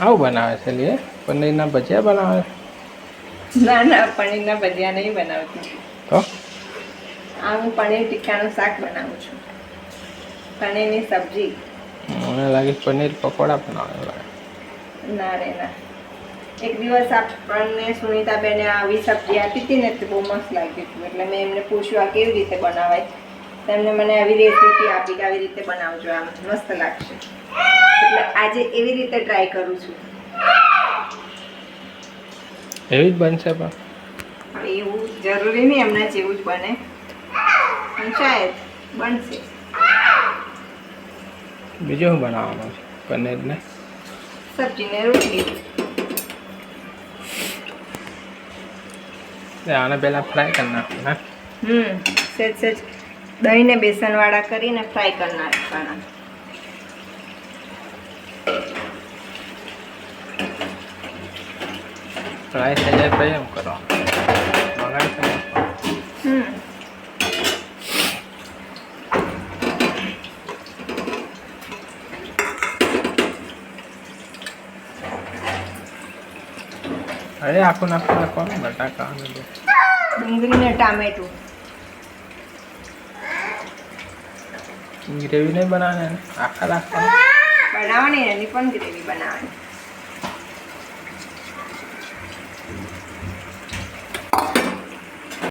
આવું બનાવે છે લે પનીરના ભજીયા બનાવે ના ના પનીરના ભજીયા નહીં બનાવતી. તો હું પનીર ટિક્કાનું શાક બનાવું છું. પનીરની સબ્જી. મને લાગે પનીર પકોડા બનાવે. ના રે ના. એક દિવસ આપણને સુનીતાબેને આવી સબ્જી આપી હતી ને તો બહુ મસ્ત લાગી હતું. એટલે મેં એમને પૂછ્યું આ કેવી રીતે બનાવાય. તેમને મને આવી રેસીપી આપી કે આવી રીતે બનાવજો આમ મસ્ત લાગશે. એટલે આજે એવી રીતે ટ્રાય કરું છું. એવી જ બનશે પણ હવે એવું જરૂરી નહીં એમના જેવું જ બને પણ શાયદ બનશે. બીજું શું બનાવવાનું છે પનીરને સબ્જી ને રોટલી. આને પહેલા ફ્રાય કરી નાખું ના સેજ સેજ દહીં ને બેસન વાળા કરીને ફ્રાય કરી નાખવાના. ફ્રાય થઈ જાય પછી એમ કરો વગાડી અરે આખું નાખવાનું બટાકા ડુંગળી ને ટામેટું. ગ્રેવી નહીં બનાવવાની આખા રાખવાની બનાવવાની એની પણ ગ્રેવી બનાવવાની.